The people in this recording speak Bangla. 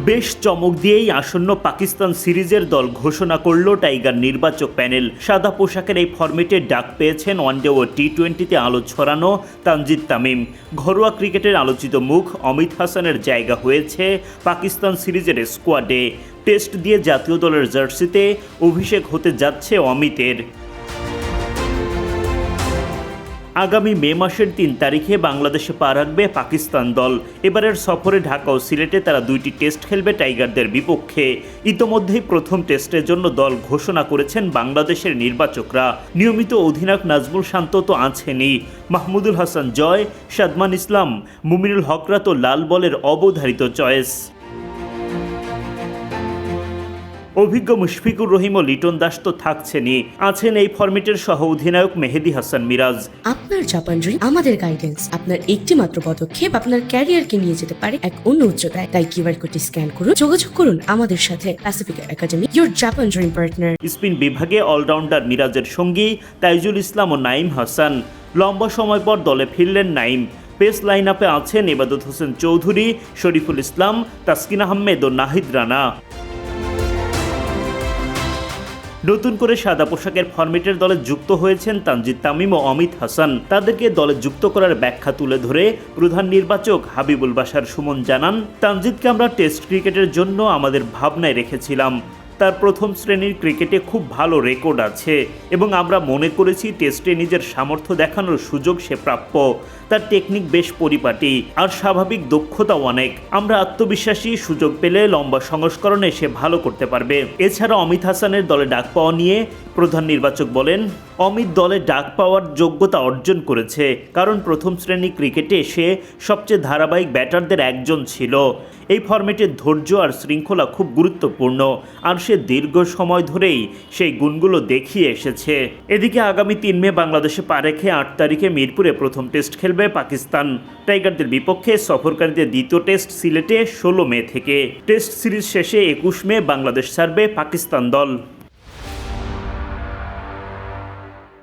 বেশ চমক দিয়েই আসন্ন পাকিস্তান সিরিজের দল ঘোষণা করল টাইগার নির্বাচক প্যানেল। সাদা পোশাকের এই ফরম্যাটে ডাক পেয়েছেন ওয়ানডে ও টি-20তে আলো ছড়ানো তানজিদ তামিম। ঘরোয়া ক্রিকেটের আলোচিত মুখ অমিত হাসানের জায়গা হয়েছে পাকিস্তান সিরিজের স্কোয়াডে। টেস্ট দিয়ে জাতীয় দলের জার্সিতে অভিষেক হতে যাচ্ছে অমিতের। আগামী মে মাসের ৩ তারিখে বাংলাদেশে পা রাখবে পাকিস্তান দল। এবারের সফরে ঢাকা ও সিলেটে তারা 2টি টেস্ট খেলবে টাইগারদের বিপক্ষে। ইতোমধ্যেই প্রথম টেস্টের জন্য দল ঘোষণা করেছেন বাংলাদেশের নির্বাচকরা। নিয়মিত অধিনায়ক নাজমুল শান্ত তো আছেনই, মাহমুদুল হাসান জয়, সাদমান ইসলাম, মুমিনুল হকরা তো লাল বলের অবধারিত চয়েস। অভিজ্ঞ মুশফিকুর রহিম ও লিটন দাস তো থাকছেনই, আছেন এই ফরম্যাটের সহ অধিনায়ক মেহেদী হাসান মিরাজ। আপনার জাপান ড্রিম আমাদের গাইডেন্স। আপনার একটি মাত্র পদক্ষেপ আপনার ক্যারিয়ারকে নিয়ে যেতে পারে এক অন্য উচ্চতায়। তাই কিউআর কোডটি স্ক্যান করুন, যোগাযোগ করুন আমাদের সাথে। Pacific academy, your Japan dream partner. Spin বিভাগে অলরাউন্ডার মিরাজের সঙ্গী তাইজুল ইসলাম ও নাইম হাসান। লম্বা সময় পর দলে ফিরলেন নাইম। পেস লাইন আপে আছেন ইবাদত হোসেন চৌধুরী, শরীফুল ইসলাম, তাসকিন আহমেদ ও নাহিদ রানা। নতুন করে সাদা পোশাকের ফরম্যাটের দলে যুক্ত হয়েছেন তানজিদ তামিম ও অমিত হাসান। তাদেরকে দলে যুক্ত করার ব্যাখ্যা তুলে ধরে প্রধান নির্বাচক হাবিবুল বাশার সুমন জানান, তানজিদকে আমরা টেস্ট ক্রিকেটের জন্য আমাদের ভাবনায় রেখেছিলাম। তার প্রথম শ্রেণীর ক্রিকেটে খুব ভালো রেকর্ড আছে এবং আমরা মনে করেছি টেস্টে নিজের সামর্থ্য দেখানোর সুযোগ সে প্রাপ্য। তার টেকনিক বেশ পরিপাটি আর স্বাভাবিক দক্ষতাও অনেক। আমরা আত্মবিশ্বাসী, সুযোগ পেলে লম্বা সংস্করণে সে ভালো করতে পারবে। এছাড়া অমিত হাসানের দলে ডাক পাওয়া নিয়ে প্রধান নির্বাচক বলেন, অমিত দলে ডাক পাওয়ার যোগ্যতা অর্জন করেছে, কারণ প্রথম শ্রেণী ক্রিকেটে সে সবচেয়ে ধারাবাহিক ব্যাটারদের একজন ছিল। এই ফরম্যাটের ধৈর্য আর শৃঙ্খলা খুব গুরুত্বপূর্ণ, আর সে দীর্ঘ সময় ধরেই সেই গুণগুলো দেখিয়ে এসেছে। এদিকে আগামী 3 মে বাংলাদেশে পা রেখে 8 তারিখে মিরপুরে প্রথম টেস্ট খেলবে পাকিস্তান। টাইগারদের বিপক্ষে সফরকারীদের দ্বিতীয় টেস্ট সিলেটে 16 মে থেকে। টেস্ট সিরিজ শেষে 21 মে বাংলাদেশ ছাড়বে পাকিস্তান দল।